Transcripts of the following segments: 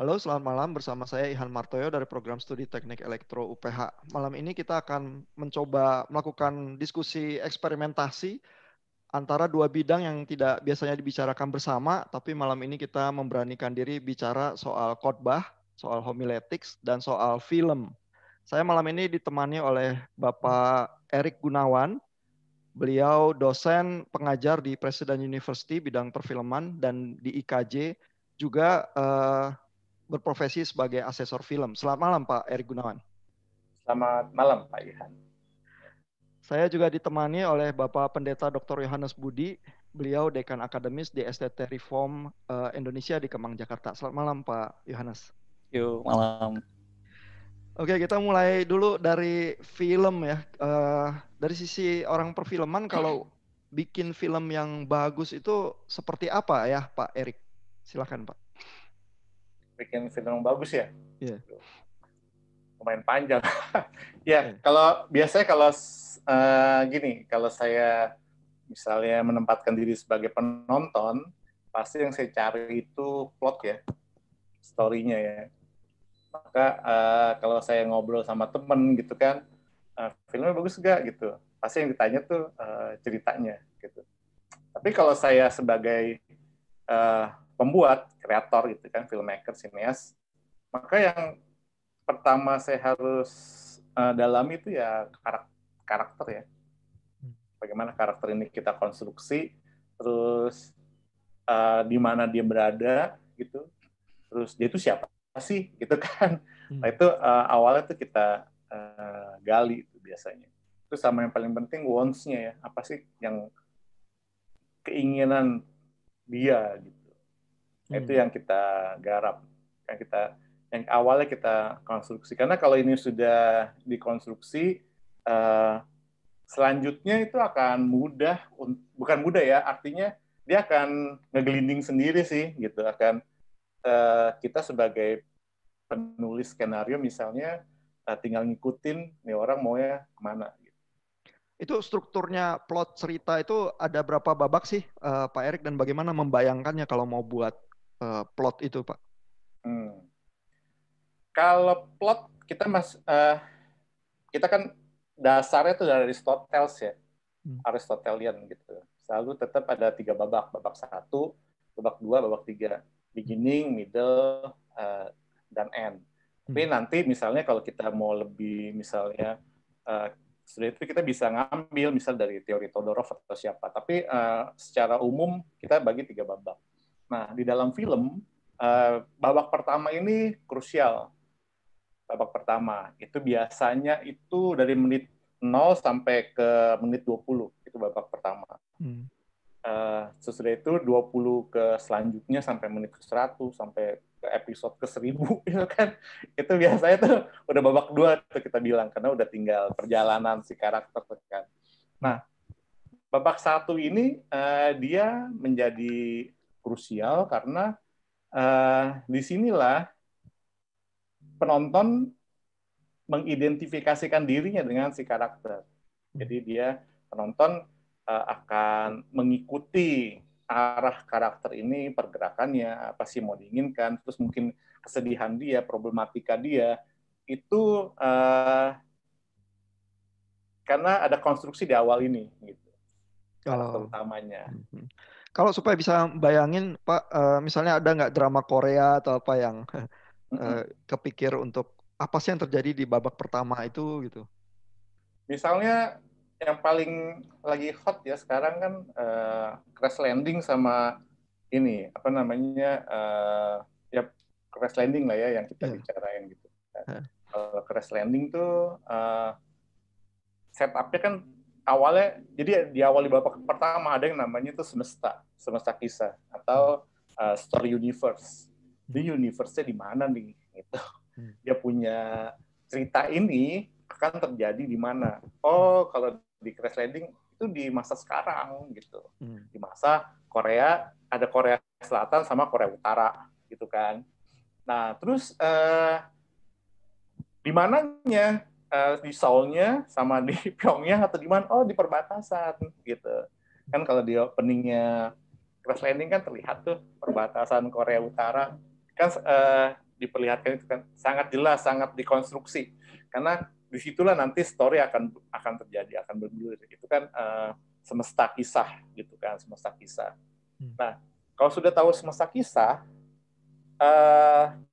Halo, selamat malam. Bersama saya Ihan Martoyo dari program studi Teknik Elektro UPH. Malam ini kita akan mencoba melakukan diskusi eksperimentasi antara dua bidang yang tidak biasanya dibicarakan bersama, tapi malam ini kita memberanikan diri bicara soal khotbah, soal homiletics, dan soal film. Saya malam ini ditemani oleh Bapak Erik Gunawan. Beliau dosen pengajar di Presiden University bidang perfilman dan di IKJ juga berprofesi sebagai asesor film. Selamat malam Pak Erik Gunawan. Selamat malam, Pak Ihan. Saya juga ditemani oleh Bapak Pendeta Dr. Yohanes Budi. Beliau dekan akademis di STT Reform Indonesia di Kemang, Jakarta. Selamat malam Pak Yohanes. Yuk, malam. Oke, kita mulai dulu dari film ya. Dari sisi orang perfilman, kalau bikin film yang bagus itu seperti apa ya Pak Erik? Silakan Pak. Bikin film yang bagus ya? Iya. Lumayan panjang. Ya, Yeah. kalau biasanya gini, kalau saya misalnya menempatkan diri sebagai penonton, pasti yang saya cari itu plot ya, story-nya ya. Maka kalau saya ngobrol sama temen gitu kan, filmnya bagus gak gitu? Pasti yang ditanya tuh ceritanya gitu. Tapi kalau saya sebagai pembuat, kreator gitu kan, filmmaker, sineas, maka yang pertama saya harus dalami itu ya karakter ya. Bagaimana karakter ini kita konstruksi, terus di mana dia berada gitu, terus dia itu siapa sih gitu kan. Nah itu awalnya tuh kita gali itu biasanya. Terus sama yang paling penting wants-nya ya, apa sih yang keinginan dia gitu. Itu yang kita garap, yang awalnya kita konstruksi. Karena kalau ini sudah dikonstruksi, selanjutnya itu akan mudah, bukan mudah ya, artinya dia akan ngegelinding sendiri sih, gitu. Akan kita sebagai penulis skenario misalnya tinggal ngikutin nih orang maunya kemana. Gitu. Itu strukturnya plot cerita itu ada berapa babak sih Pak Erik, dan bagaimana membayangkannya kalau mau buat plot itu Pak? Kalau plot kita kan dasarnya itu dari Aristoteles ya, Aristotelian gitu. Selalu tetap ada 3 babak, babak 1, babak 2, babak 3, beginning, middle, dan end. Tapi nanti misalnya kalau kita mau lebih misalnya setelah itu kita bisa ngambil misal dari teori Todorov atau siapa. Tapi secara umum kita bagi 3 babak. Nah di dalam film babak pertama ini krusial. Babak pertama itu biasanya itu dari menit 0 sampai ke menit 20 itu babak pertama. Sesudah itu 20 ke selanjutnya sampai menit ke 100 sampai ke episode ke 1000 gitu kan. Itu biasanya tuh udah babak 2 tuh kita bilang karena udah tinggal perjalanan si karakter kan. Nah, babak 1 ini dia menjadi krusial karena disinilah penonton mengidentifikasikan dirinya dengan si karakter. Jadi dia penonton akan mengikuti arah karakter ini, pergerakannya, apa sih mau diinginkan, terus mungkin kesedihan dia, problematika dia, itu karena ada konstruksi di awal ini, gitu, karakter utamanya. Kalau supaya bisa bayangin Pak, misalnya ada nggak drama Korea atau apa yang kepikir untuk apa sih yang terjadi di babak pertama itu gitu? Misalnya yang paling lagi hot ya sekarang kan Crash Landing sama ini apa namanya ya Crash Landing lah ya yang kita bicarain gitu. Kalau Crash Landing tuh setupnya kan awalnya jadi di awal di babak pertama ada yang namanya tuh semesta kisah atau story universe. Di universe-nya di mana nih gitu. Dia punya cerita ini akan terjadi di mana. Oh, kalau di Crash Landing itu di masa sekarang gitu. Di masa Korea, ada Korea Selatan sama Korea Utara gitu kan. Nah, terus di mananya? Di Seoul-nya sama di Pyongyang atau di mana? Oh, di perbatasan gitu. Kan kalau di openingnya Crash Landing kan terlihat tuh perbatasan Korea Utara. Kan diperlihatkan itu kan sangat jelas, sangat dikonstruksi. Karena disitulah nanti story akan terjadi, akan bergulir. Itu kan semesta kisah gitu kan, semesta kisah. Nah, kalau sudah tahu semesta kisah,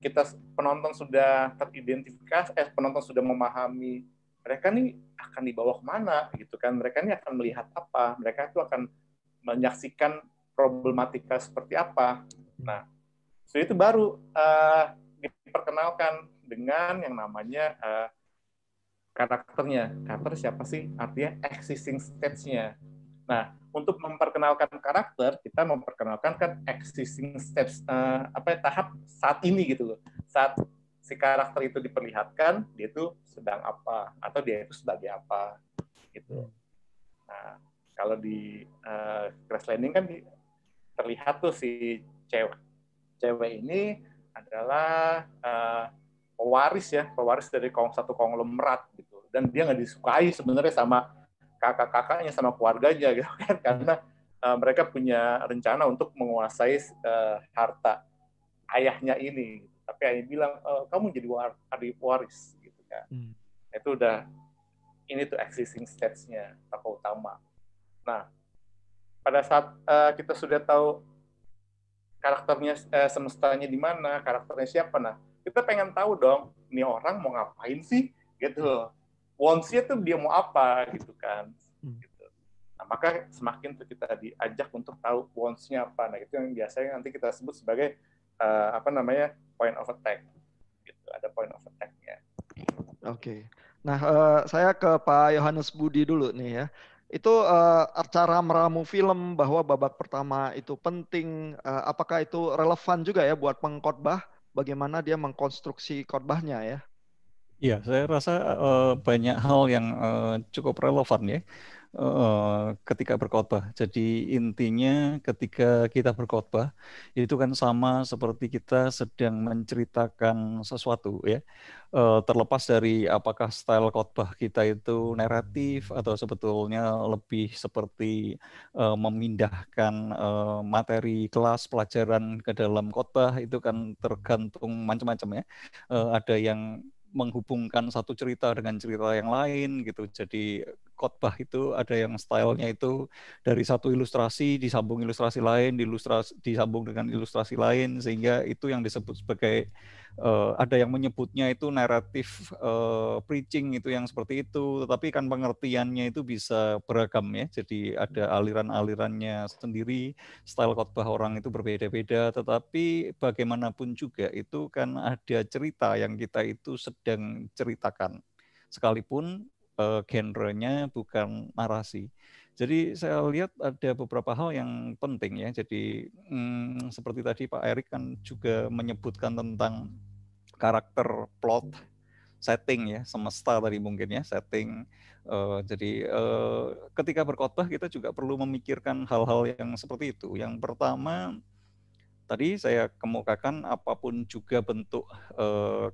kita penonton sudah teridentifikasi, penonton sudah memahami mereka nih akan dibawa kemana gitu kan, mereka ini akan melihat apa, mereka itu akan menyaksikan problematika seperti apa. Nah, setelah itu baru diperkenalkan dengan yang namanya karakternya. Karakter siapa sih? Artinya existing stage-nya. Nah, untuk memperkenalkan karakter, kita memperkenalkan kan existing steps, tahap saat ini gitu loh. Saat si karakter itu diperlihatkan, dia itu sedang apa, atau dia itu sebagai apa, gitu. Nah, kalau di Crash Landing kan terlihat tuh si cewek ini adalah pewaris dari satu konglomerat gitu, dan dia nggak disukai sebenarnya sama kakak-kakaknya, sama keluarganya gitu kan, karena mereka punya rencana untuk menguasai harta ayahnya ini. Tapi ayah bilang, kamu jadi adik waris gitu kan. Itu udah, ini tuh existing stage-nya tokoh utama. Nah, pada saat kita sudah tahu karakternya, semestanya di mana, karakternya siapa, nah kita pengen tahu dong, ini orang mau ngapain sih gitu. Wants-nya tuh dia mau apa gitu kan. Gitu. Nah, maka semakin tuh kita diajak untuk tahu wants-nya apa. Nah, itu yang biasanya nanti kita sebut sebagai point of attack. Gitu. Ada point of attack-nya. Oke. Nah, saya ke Pak Yohanes Budi dulu nih ya. Itu cara meramu film bahwa babak pertama itu penting. Apakah itu relevan juga ya buat pengkhotbah? Bagaimana dia mengkonstruksi khotbahnya ya? Iya, saya rasa banyak hal yang cukup relevan ya ketika berkhotbah. Jadi intinya ketika kita berkhotbah itu kan sama seperti kita sedang menceritakan sesuatu ya. Terlepas dari apakah style khotbah kita itu naratif atau sebetulnya lebih seperti memindahkan materi kelas pelajaran ke dalam khotbah, itu kan tergantung macam-macam ya. Ada yang menghubungkan satu cerita dengan cerita yang lain gitu. Jadi khotbah itu ada yang stylenya itu dari satu ilustrasi disambung ilustrasi lain, disambung dengan ilustrasi lain, sehingga itu yang disebut sebagai ada yang menyebutnya itu naratif preaching, itu yang seperti itu. Tetapi kan pengertiannya itu bisa beragam ya. Jadi ada aliran-alirannya sendiri, style khotbah orang itu berbeda-beda. Tetapi bagaimanapun juga itu kan ada cerita yang kita itu sedang ceritakan, sekalipun genrenya bukan narasi. Jadi saya lihat ada beberapa hal yang penting ya. Jadi seperti tadi Pak Erik kan juga menyebutkan tentang karakter, plot, setting ya, semesta tadi mungkin ya, setting. Jadi ketika berkhotbah kita juga perlu memikirkan hal-hal yang seperti itu. Yang pertama, tadi saya kemukakan apapun juga bentuk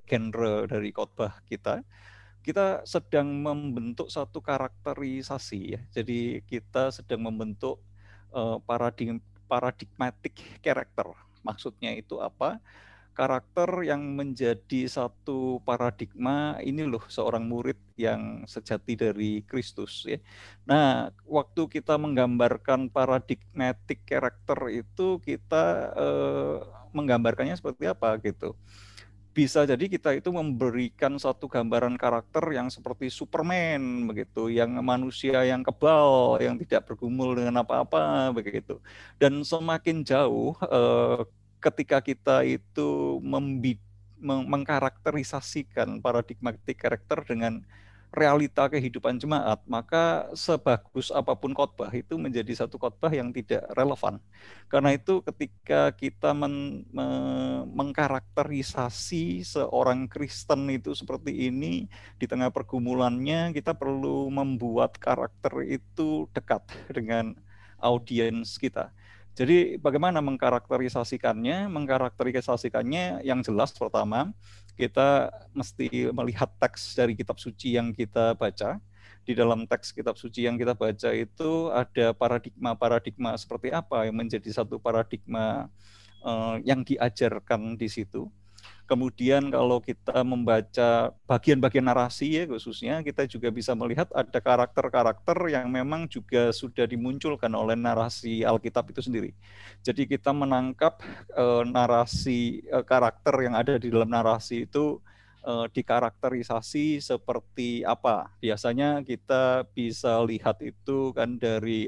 genre dari khotbah kita sedang membentuk satu karakterisasi ya. Jadi kita sedang membentuk paradigmatic character. Maksudnya itu apa? Karakter yang menjadi satu paradigma, ini loh seorang murid yang sejati dari Kristus ya. Nah, waktu kita menggambarkan paradigmatic character itu kita menggambarkannya seperti apa gitu. Bisa jadi kita itu memberikan satu gambaran karakter yang seperti Superman begitu, yang manusia yang kebal, yang tidak bergumul dengan apa-apa begitu. Dan semakin jauh ketika kita itu mengkarakterisasikan paradigmatic karakter dengan realita kehidupan jemaat, maka sebagus apapun khotbah itu menjadi satu khotbah yang tidak relevan. Karena itu ketika kita mengkarakterisasi seorang Kristen itu seperti ini, di tengah pergumulannya kita perlu membuat karakter itu dekat dengan audiens kita. Jadi bagaimana mengkarakterisasikannya? Mengkarakterisasikannya yang jelas pertama, kita mesti melihat teks dari kitab suci yang kita baca. Di dalam teks kitab suci yang kita baca itu ada paradigma-paradigma seperti apa yang menjadi satu paradigma yang diajarkan di situ. Kemudian kalau kita membaca bagian-bagian narasi ya khususnya, kita juga bisa melihat ada karakter-karakter yang memang juga sudah dimunculkan oleh narasi Alkitab itu sendiri. Jadi kita menangkap narasi karakter yang ada di dalam narasi itu dikarakterisasi seperti apa. Biasanya kita bisa lihat itu kan dari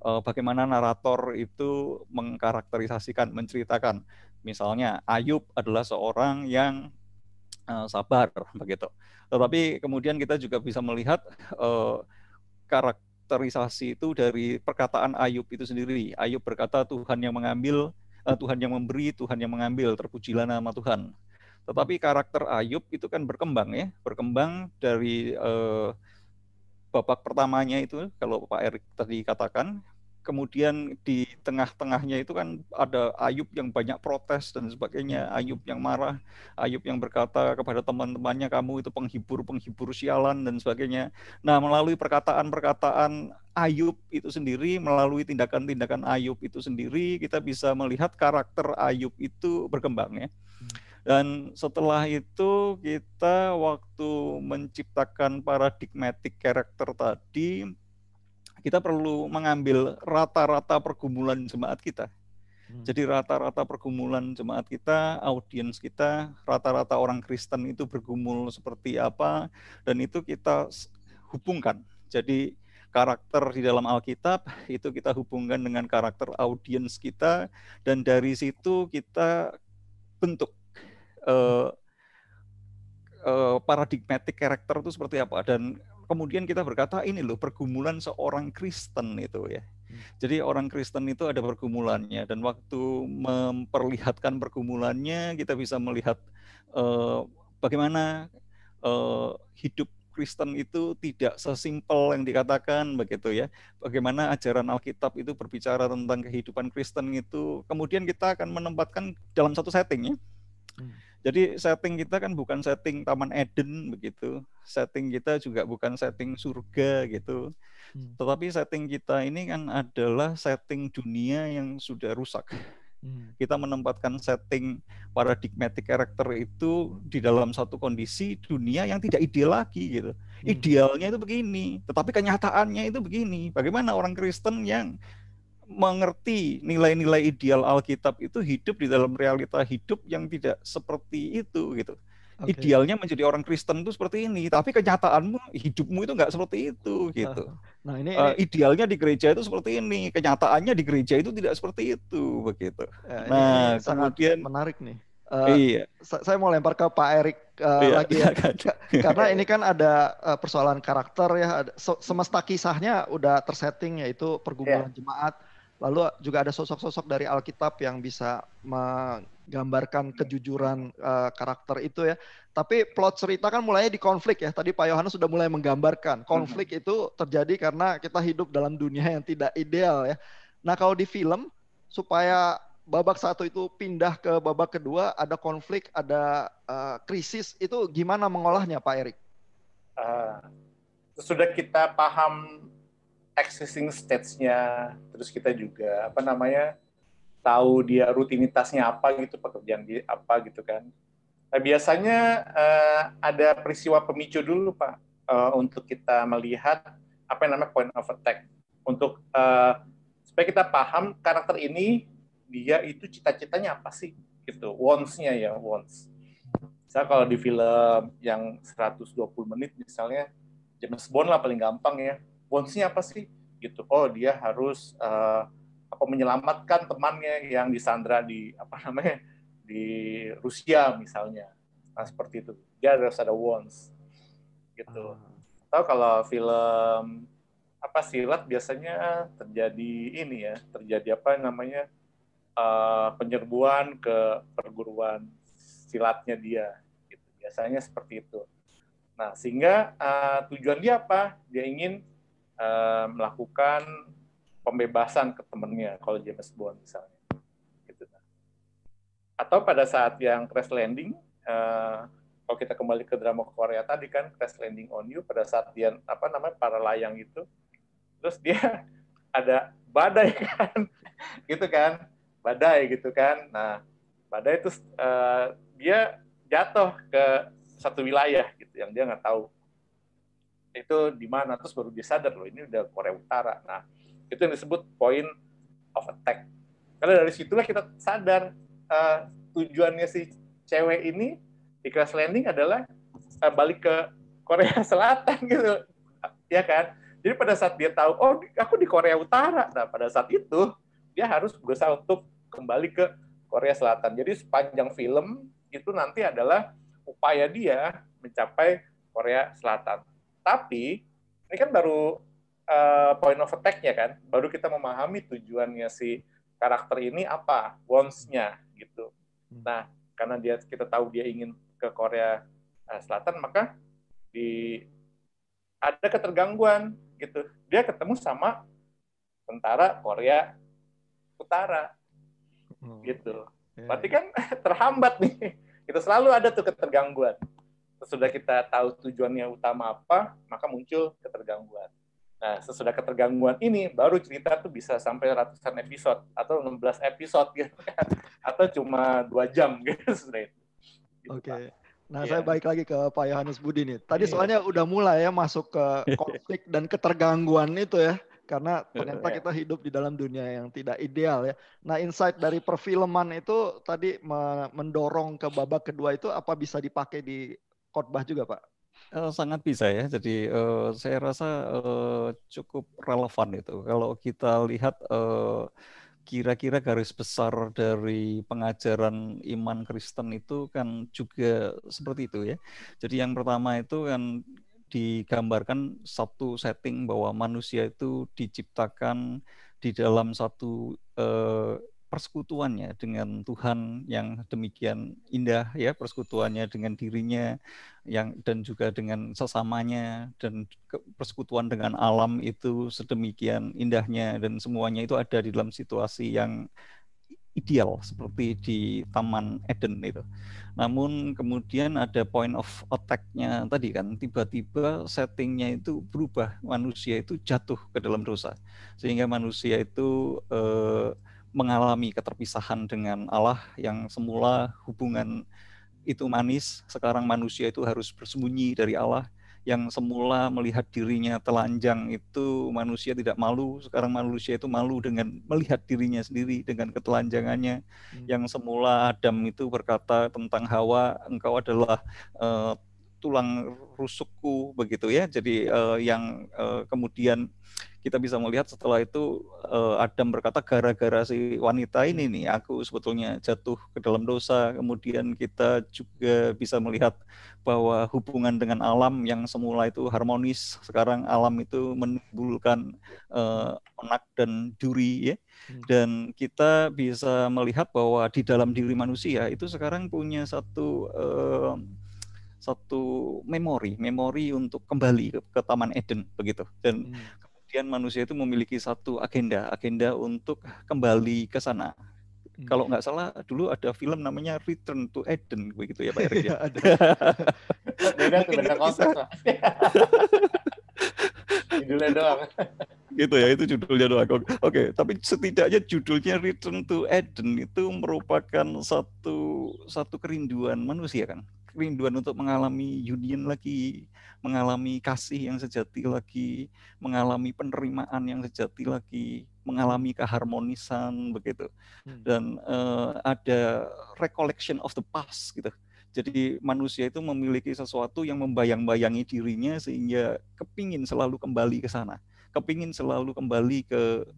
bagaimana narator itu mengkarakterisasikan, menceritakan. Misalnya Ayub adalah seorang yang sabar begitu. Tetapi kemudian kita juga bisa melihat karakterisasi itu dari perkataan Ayub itu sendiri. Ayub berkata Tuhan yang mengambil, Tuhan yang memberi, Tuhan yang mengambil, terpujilah nama Tuhan. Tetapi karakter Ayub itu kan berkembang ya, berkembang dari babak pertamanya itu kalau Pak Erik tadi katakan. Kemudian di tengah-tengahnya itu kan ada Ayub yang banyak protes dan sebagainya, Ayub yang marah, Ayub yang berkata kepada teman-temannya, kamu itu penghibur sialan dan sebagainya. Nah, melalui perkataan-perkataan Ayub itu sendiri, melalui tindakan-tindakan Ayub itu sendiri, kita bisa melihat karakter Ayub itu berkembang ya. Dan setelah itu kita waktu menciptakan paradigmatic character tadi, kita perlu mengambil rata-rata pergumulan jemaat kita. Jadi rata-rata pergumulan jemaat kita, audiens kita, rata-rata orang Kristen itu bergumul seperti apa, dan itu kita hubungkan. Jadi karakter di dalam Alkitab itu kita hubungkan dengan karakter audiens kita, dan dari situ kita bentuk paradigmatic character itu seperti apa. Dan kemudian kita berkata ini loh pergumulan seorang Kristen itu ya. Jadi orang Kristen itu ada pergumulannya, dan waktu memperlihatkan pergumulannya kita bisa melihat bagaimana hidup Kristen itu tidak sesimpel yang dikatakan begitu ya. Bagaimana ajaran Alkitab itu berbicara tentang kehidupan Kristen itu, kemudian kita akan menempatkan dalam satu setting ya. Jadi setting kita kan bukan setting Taman Eden begitu, setting kita juga bukan setting surga gitu, tetapi setting kita ini kan adalah setting dunia yang sudah rusak. Kita menempatkan setting paradigmatic character itu di dalam satu kondisi dunia yang tidak ideal lagi gitu. Idealnya itu begini, tetapi kenyataannya itu begini. Bagaimana orang Kristen yang mengerti nilai-nilai ideal Alkitab itu hidup di dalam realita hidup yang tidak seperti itu gitu. Idealnya menjadi orang Kristen itu seperti ini, tapi kenyataanmu hidupmu itu nggak seperti itu gitu. Nah ini idealnya di gereja itu seperti ini, kenyataannya di gereja itu tidak seperti itu begitu. Ya, nah ini sangat kemudian menarik nih. Iya. Saya mau lempar ke Pak Erik lagi ya, karena ini kan ada persoalan karakter ya, semesta kisahnya udah tersetting yaitu pergumulan jemaat. Lalu juga ada sosok-sosok dari Alkitab yang bisa menggambarkan kejujuran karakter itu ya. Tapi plot cerita kan mulainya di konflik ya. Tadi Pak Yohanes sudah mulai menggambarkan konflik itu terjadi karena kita hidup dalam dunia yang tidak ideal ya. Nah kalau di film supaya babak satu itu pindah ke babak kedua, ada konflik, ada krisis, itu gimana mengolahnya Pak Erik? Sudah kita paham existing stage-nya, terus kita juga tahu dia rutinitasnya apa gitu, pekerjaan dia apa gitu kan. Nah, biasanya ada peristiwa pemicu dulu Pak, untuk kita melihat apa yang namanya point of attack, untuk supaya kita paham karakter ini dia itu cita-citanya apa sih gitu, wants-nya ya, wants. Misalnya kalau di film yang 120 menit misalnya James Bond lah paling gampang ya, wants-nya apa sih? Gitu. Oh, dia harus menyelamatkan temannya yang disandra di di Rusia misalnya. Nah, seperti itu. Dia harus ada wants. Gitu. Atau kalau film silat biasanya terjadi penyerbuan ke perguruan silatnya dia. Gitu. Biasanya seperti itu. Nah, sehingga tujuan dia apa? Dia ingin melakukan pembebasan ke temannya, kalau James Bond misalnya. Gitu. Atau pada saat yang crash landing, kalau kita kembali ke drama Korea tadi kan, Crash Landing on You, pada saat dia para layang itu, terus dia ada badai kan, gitu kan, badai gitu kan. Nah, badai itu dia jatuh ke satu wilayah gitu yang dia nggak tahu itu di mana, terus baru dia sadar loh ini udah Korea Utara. Nah, itu yang disebut point of attack. Karena dari situlah kita sadar tujuannya si cewek ini di crash landing adalah balik ke Korea Selatan gitu, ya kan? Jadi pada saat dia tahu, oh aku di Korea Utara, nah pada saat itu dia harus berusaha untuk kembali ke Korea Selatan. Jadi sepanjang film itu nanti adalah upaya dia mencapai Korea Selatan. Tapi ini kan baru point of attack-nya kan, baru kita memahami tujuannya si karakter ini apa, wants-nya gitu. Nah, karena kita tahu dia ingin ke Korea Selatan, maka ada ketergangguan gitu. Dia ketemu sama tentara Korea Utara gitu. Berarti kan terhambat nih. Kita selalu ada tuh ketergangguan. Sesudah kita tahu tujuannya utama apa, maka muncul ketergangguan. Nah, sesudah ketergangguan ini, baru cerita tuh bisa sampai ratusan episode, atau 16 episode gitu kan. Atau cuma 2 jam gitu. Oke. Nah, saya balik lagi ke Pak Yohanes Budi nih. Tadi soalnya udah mulai ya masuk ke konflik dan ketergangguan itu ya. Karena ternyata kita hidup di dalam dunia yang tidak ideal ya. Nah, insight dari perfilman itu tadi mendorong ke babak kedua itu apa bisa dipakai di khotbah juga, Pak? Sangat bisa ya. Jadi saya rasa cukup relevan itu. Kalau kita lihat kira-kira garis besar dari pengajaran iman Kristen itu kan juga seperti itu ya. Jadi yang pertama itu kan digambarkan satu setting bahwa manusia itu diciptakan di dalam satu persekutuannya dengan Tuhan yang demikian indah ya, persekutuannya dengan dirinya dan juga dengan sesamanya, dan persekutuan dengan alam itu sedemikian indahnya, dan semuanya itu ada di dalam situasi yang ideal seperti di Taman Eden itu. Namun kemudian ada point of attack-nya tadi kan, tiba-tiba settingnya itu berubah, manusia itu jatuh ke dalam dosa, sehingga manusia itu mengalami keterpisahan dengan Allah. Yang semula hubungan itu manis, sekarang manusia itu harus bersembunyi dari Allah. Yang semula melihat dirinya telanjang itu manusia tidak malu, sekarang manusia itu malu dengan melihat dirinya sendiri dengan ketelanjangannya. Yang semula Adam itu berkata tentang Hawa, engkau adalah tulang rusukku, begitu ya. Jadi yang kemudian kita bisa melihat setelah itu Adam berkata, gara-gara si wanita ini nih aku sebetulnya jatuh ke dalam dosa. Kemudian kita juga bisa melihat bahwa hubungan dengan alam yang semula itu harmonis, sekarang alam itu menimbulkan onak dan duri ya. Dan kita bisa melihat bahwa di dalam diri manusia itu sekarang punya satu memori untuk kembali ke Taman Eden begitu. Dan kemudian manusia itu memiliki satu agenda untuk kembali ke sana. Kalau nggak salah dulu ada film namanya Return to Eden begitu ya Pak Erik ya. Beda konteks lah. Judulnya doang. Gitu ya, itu judulnya doang. Oke, tapi setidaknya judulnya Return to Eden itu merupakan satu kerinduan manusia kan. Kerinduan untuk mengalami union lagi, mengalami kasih yang sejati lagi, mengalami penerimaan yang sejati lagi, mengalami keharmonisan begitu. Dan ada recollection of the past gitu. Jadi manusia itu memiliki sesuatu yang membayang-bayangi dirinya sehingga kepingin selalu kembali ke sana, kepingin selalu kembali ke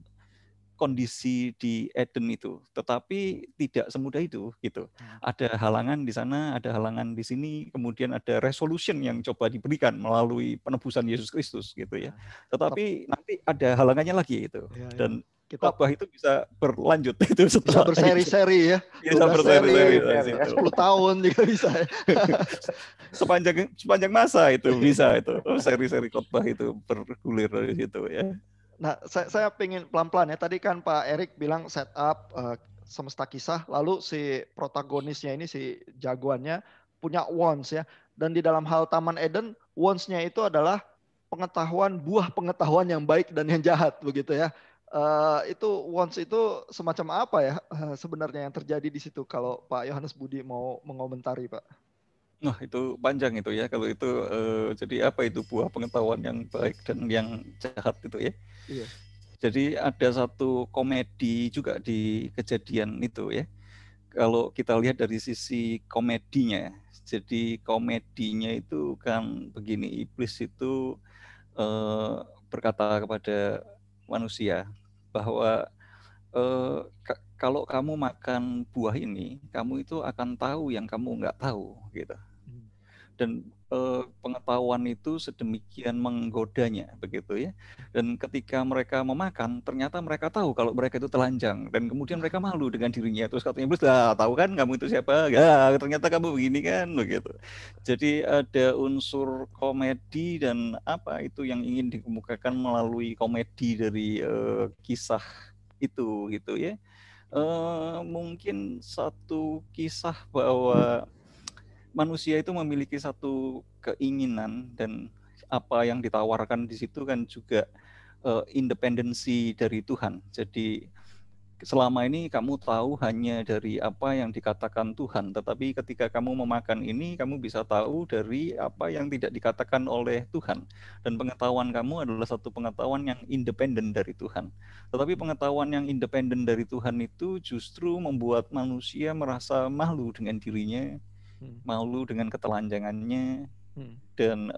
kondisi di Eden itu. Tetapi tidak semudah itu gitu. Ada halangan di sana, ada halangan di sini, kemudian ada resolution yang coba diberikan melalui penebusan Yesus Kristus gitu ya. Tetapi nanti ada halangannya lagi itu. Dan khotbah itu bisa berlanjut itu bisa setelah berseri-seri ya. Bisa berseri-seri 10 tahun juga bisa ya. sepanjang masa itu bisa itu. Seri-seri khotbah itu bergulir dari situ ya. Nah, saya pengen pelan-pelan ya. Tadi kan Pak Erik bilang setup semesta kisah, lalu si protagonisnya ini si jagoannya punya wants ya. Dan di dalam hal Taman Eden, wants-nya itu adalah buah pengetahuan yang baik dan yang jahat begitu ya. Itu wants itu semacam apa ya sebenarnya yang terjadi di situ kalau Pak Yohanes Budi mau mengomentari, Pak? Nah, itu panjang itu ya. Kalau itu jadi apa itu buah pengetahuan yang baik dan yang jahat itu ya. Iya. Jadi ada satu komedi juga di kejadian itu ya. Kalau kita lihat dari sisi komedinya, jadi komedinya itu kan begini, iblis itu berkata kepada manusia bahwa kalau kamu makan buah ini, kamu itu akan tahu yang kamu nggak tahu, gitu. Dan pengetahuan itu sedemikian menggodanya, begitu ya. Dan ketika mereka memakan, ternyata mereka tahu kalau mereka itu telanjang, dan kemudian mereka malu dengan dirinya. Terus katanya iblis, tahu kan kamu itu siapa? Ya, ternyata kamu begini kan, begitu. Jadi ada unsur komedi dan apa itu yang ingin dikemukakan melalui komedi dari kisah itu, gitu ya. Mungkin satu kisah bahwa manusia itu memiliki satu keinginan, dan apa yang ditawarkan di situ kan juga independensi dari Tuhan. Jadi selama ini kamu tahu hanya dari apa yang dikatakan Tuhan, tetapi ketika kamu memakan ini, kamu bisa tahu dari apa yang tidak dikatakan oleh Tuhan. Dan pengetahuan kamu adalah satu pengetahuan yang independen dari Tuhan. Tetapi pengetahuan yang independen dari Tuhan itu justru membuat manusia merasa malu dengan dirinya, malu dengan ketelanjangannya, dan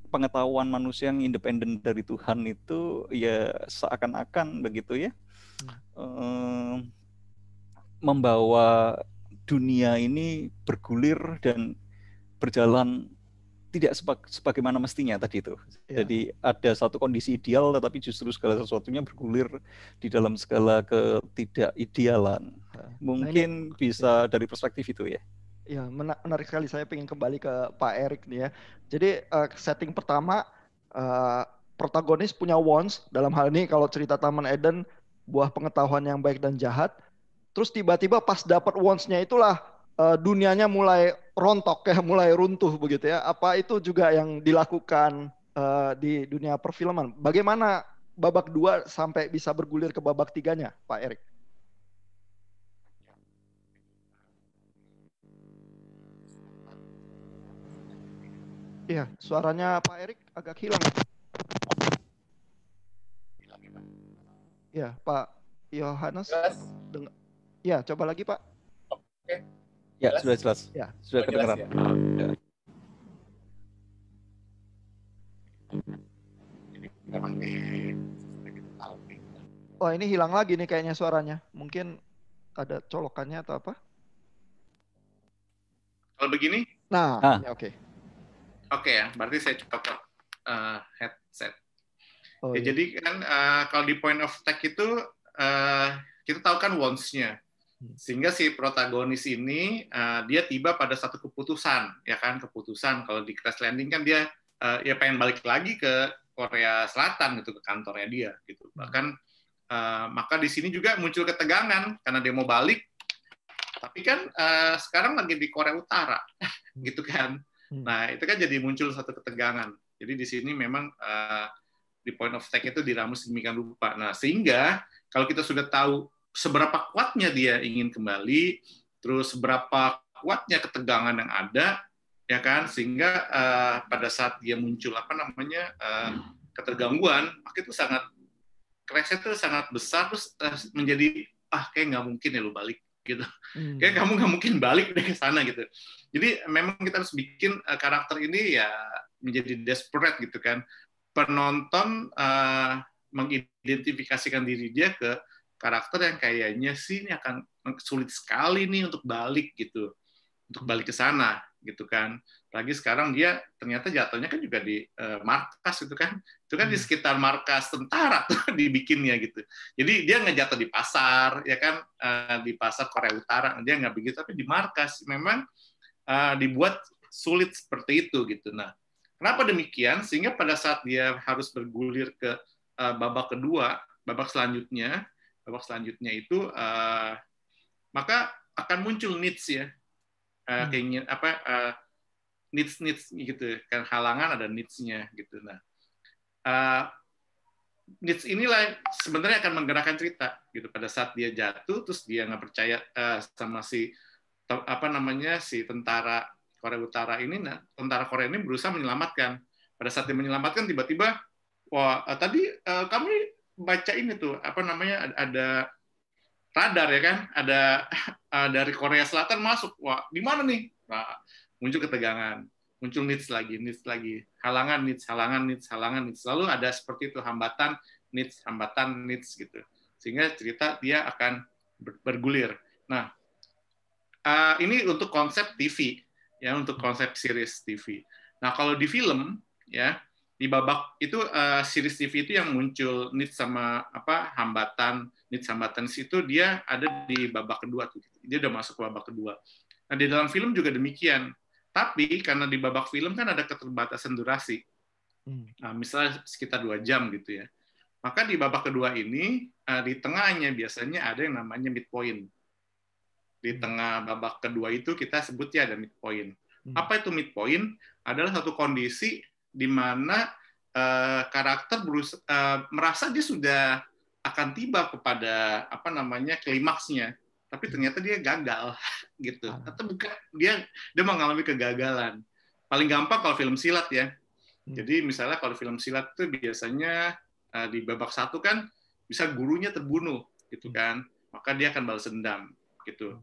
pengetahuan manusia yang independen dari Tuhan itu ya seakan-akan begitu ya, membawa dunia ini bergulir dan berjalan tidak sebagaimana mestinya tadi itu. Jadi ada satu kondisi ideal, tetapi justru segala sesuatunya bergulir di dalam segala ketidakidealan. Mungkin bisa dari perspektif itu ya. Ya, menarik sekali. Saya ingin kembali ke Pak Erik nih ya. Jadi setting pertama, protagonis punya wants. Dalam hal ini kalau cerita Taman Eden, buah pengetahuan yang baik dan jahat. Terus tiba-tiba pas dapat wants-nya itulah dunianya mulai rontok ya, mulai runtuh begitu ya. Apa itu juga yang dilakukan di dunia perfilman? Bagaimana babak 2 sampai bisa bergulir ke babak 3-nya, Pak Erik? Iya, suaranya Pak Erik agak hilang. Ya, Pak Yohanes. Ya, coba lagi, Pak. Oke. Ya, sudah jelas. Ya, sudah kedengaran. Ya. Oh, ini hilang lagi nih kayaknya suaranya. Mungkin ada colokannya atau apa? Kalau begini? Nah, ini oke. Oke ya, berarti saya coba headset. Oh, ya, iya. Jadi kan kalau di point of attack itu kita tahu kan wants-nya, sehingga si protagonis ini dia tiba pada satu keputusan, ya kan, keputusan kalau di Crash Landing kan dia ya pengen balik lagi ke Korea Selatan gitu, ke kantornya dia gitu. Bahkan maka di sini juga muncul ketegangan karena dia mau balik, tapi kan sekarang lagi di Korea Utara gitu kan. Nah, itu kan jadi muncul satu ketegangan. Jadi di sini memang di point of attack itu diramu sedemikian rupa. Nah, sehingga kalau kita sudah tahu seberapa kuatnya dia ingin kembali, terus seberapa kuatnya ketegangan yang ada, ya kan, sehingga pada saat dia muncul ketergangguan, maka itu sangat crash itu sangat besar, terus menjadi kayak nggak mungkin ya lu balik gitu. Kayak kamu nggak mungkin balik deh ke sana gitu. Jadi memang kita harus bikin karakter ini ya menjadi desperate gitu kan. Penonton mengidentifikasikan diri dia ke karakter yang kayaknya sih ini akan sulit sekali nih untuk balik gitu, untuk balik ke sana gitu kan. Lagi sekarang dia ternyata jatuhnya kan juga di markas itu kan di sekitar markas tentara tuh dibikinnya gitu. Jadi dia nggak jatuh di pasar ya kan, di pasar Korea Utara dia nggak begitu, tapi di markas memang dibuat sulit seperti itu gitu. Nah, kenapa demikian? Sehingga pada saat dia harus bergulir ke babak kedua, babak selanjutnya itu maka akan muncul needs ya, keinginan needs gitu kan, halangan ada needs-nya gitu. Nah, needs inilah sebenarnya akan menggerakkan cerita gitu. Pada saat dia jatuh terus dia nggak percaya sama si si tentara Korea Utara ini, tentara Korea ini berusaha menyelamatkan. Pada saat dia menyelamatkan, tiba-tiba, wah, tadi kami baca ini tuh, ada radar ya kan, ada dari Korea Selatan masuk, wah di mana nih? Nah, muncul ketegangan, muncul needs lagi, halangan needs, selalu ada seperti itu, hambatan needs gitu, sehingga cerita dia akan bergulir. Nah, ini untuk konsep TV ya, untuk konsep series TV. Nah, kalau di film ya, di babak itu series TV itu yang muncul needs sama hambatan itu dia ada di babak kedua tuh. Dia udah masuk ke babak kedua. Nah, di dalam film juga demikian. Tapi karena di babak film kan ada keterbatasan durasi. Nah, misalnya sekitar 2 jam gitu ya. Maka di babak kedua ini di tengahnya biasanya ada yang namanya midpoint. Di tengah babak kedua itu kita sebutnya ada midpoint. Apa itu midpoint? Adalah satu kondisi di mana karakter merasa dia sudah akan tiba kepada klimaksnya, tapi ternyata dia gagal gitu, atau bukan, dia mengalami kegagalan. Paling gampang kalau film silat ya. Jadi misalnya kalau film silat itu biasanya di babak 1 kan bisa gurunya terbunuh gitu kan, maka dia akan balas dendam gitu.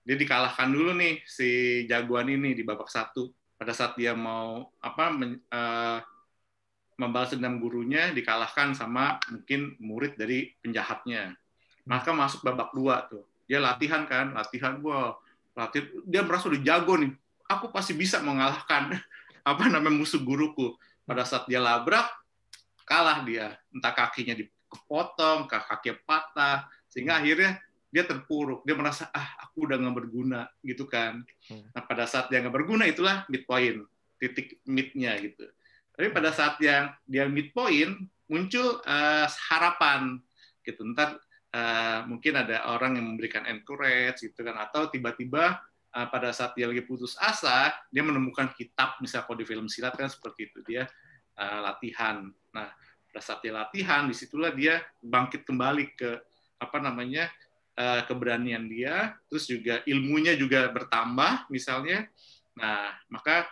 Dia dikalahkan dulu nih si jagoan ini di babak 1. Pada saat dia mau membalas dendam gurunya, dikalahkan sama mungkin murid dari penjahatnya. Maka masuk babak 2 tuh. Dia latihan, dia merasa udah jago nih. Aku pasti bisa mengalahkan musuh guruku. Pada saat dia labrak, kalah dia. Entah kakinya dipotong, kakinya patah, sehingga akhirnya dia terpuruk, dia merasa aku udah nggak berguna gitu kan. Nah, pada saat dia nggak berguna itulah midpoint, titik midnya gitu. Tapi pada saat yang dia midpoint muncul harapan gitu. Ntar mungkin ada orang yang memberikan encourage gitu kan, atau tiba-tiba pada saat dia lagi putus asa dia menemukan kitab, misalnya kalau di film silat kan seperti itu, dia latihan. Nah, pada saat dia latihan disitulah dia bangkit kembali ke keberanian dia, terus juga ilmunya juga bertambah misalnya. Nah, maka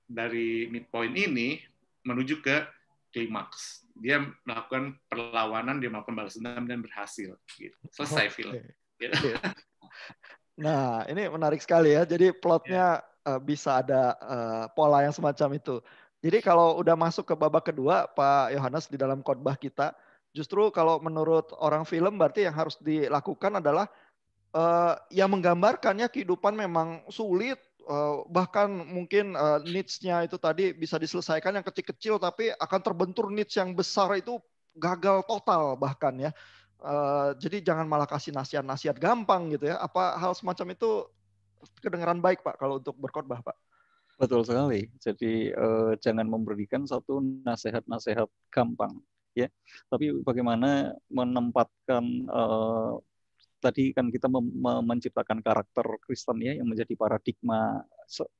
dari midpoint ini menuju ke klimaks. Dia melakukan perlawanan, dia melakukan balas dendam dan berhasil. Gitu. Selesai film. Nah, ini menarik sekali ya. Jadi plotnya bisa ada pola yang semacam itu. Jadi kalau udah masuk ke babak kedua, Pak Yohanes, di dalam khotbah kita, justru kalau menurut orang film berarti yang harus dilakukan adalah yang menggambarkannya kehidupan memang sulit, bahkan mungkin needs-nya itu tadi bisa diselesaikan yang kecil-kecil, tapi akan terbentur needs yang besar itu gagal total bahkan ya. Jadi jangan malah kasih nasihat-nasihat gampang gitu ya. Apa hal semacam itu kedengaran baik Pak kalau untuk berkhotbah Pak? Betul sekali. Jadi jangan memberikan satu nasihat-nasihat gampang, ya. Tapi bagaimana menempatkan tadi kan kita menciptakan karakter Kristen ya yang menjadi paradigma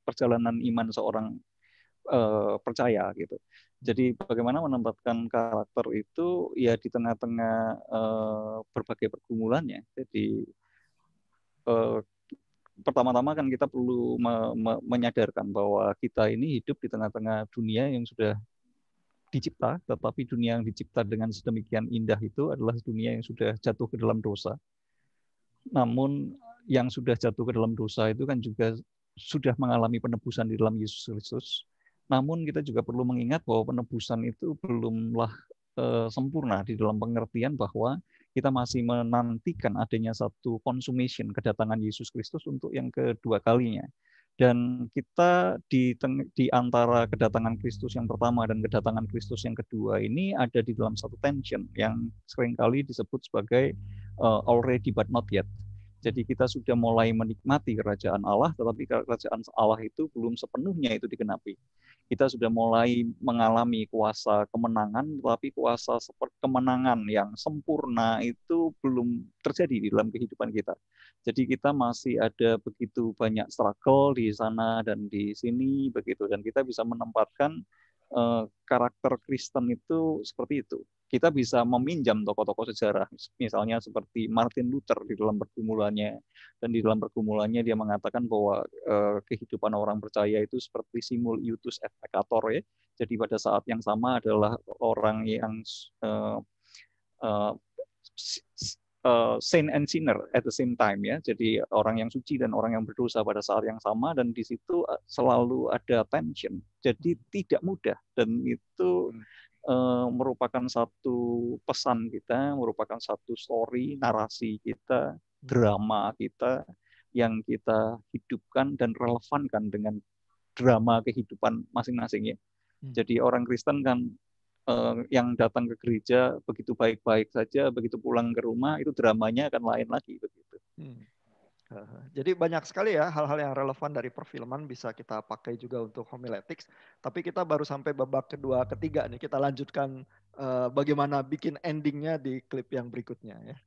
perjalanan iman seorang percaya gitu. Jadi bagaimana menempatkan karakter itu ya di tengah-tengah berbagai pergumulannya. Jadi pertama-tama kan kita perlu menyadarkan bahwa kita ini hidup di tengah-tengah dunia yang sudah dicipta, tetapi dunia yang dicipta dengan sedemikian indah itu adalah dunia yang sudah jatuh ke dalam dosa. Namun yang sudah jatuh ke dalam dosa itu kan juga sudah mengalami penebusan di dalam Yesus Kristus. Namun kita juga perlu mengingat bahwa penebusan itu belumlah sempurna di dalam pengertian bahwa kita masih menantikan adanya satu consummation, kedatangan Yesus Kristus untuk yang kedua kalinya. Dan kita di antara kedatangan Kristus yang pertama dan kedatangan Kristus yang kedua ini ada di dalam satu tension yang seringkali disebut sebagai already but not yet. Jadi kita sudah mulai menikmati kerajaan Allah, tetapi kerajaan Allah itu belum sepenuhnya itu digenapi. Kita sudah mulai mengalami kuasa kemenangan, tetapi kuasa kemenangan yang sempurna itu belum terjadi di dalam kehidupan kita. Jadi kita masih ada begitu banyak struggle di sana dan di sini begitu, dan kita bisa menempatkan karakter Kristen itu seperti itu. Kita bisa meminjam tokoh-tokoh sejarah, misalnya seperti Martin Luther di dalam pergumulannya, dan di dalam pergumulannya dia mengatakan bahwa kehidupan orang percaya itu seperti simul iutus et peccator ya. Jadi pada saat yang sama adalah orang yang saint and sinner at the same time ya. Jadi orang yang suci dan orang yang berdosa pada saat yang sama, dan di situ selalu ada tension. Jadi tidak mudah, dan itu merupakan satu pesan kita, merupakan satu story, narasi kita, drama kita yang kita hidupkan dan relevankan dengan drama kehidupan masing-masing ya. Jadi orang Kristen kan yang datang ke gereja begitu baik-baik saja, begitu pulang ke rumah itu dramanya akan lain lagi begitu. Jadi banyak sekali ya hal-hal yang relevan dari perfilman bisa kita pakai juga untuk homiletics. Tapi kita baru sampai babak kedua, ketiga nih. Kita lanjutkan bagaimana bikin endingnya di klip yang berikutnya ya.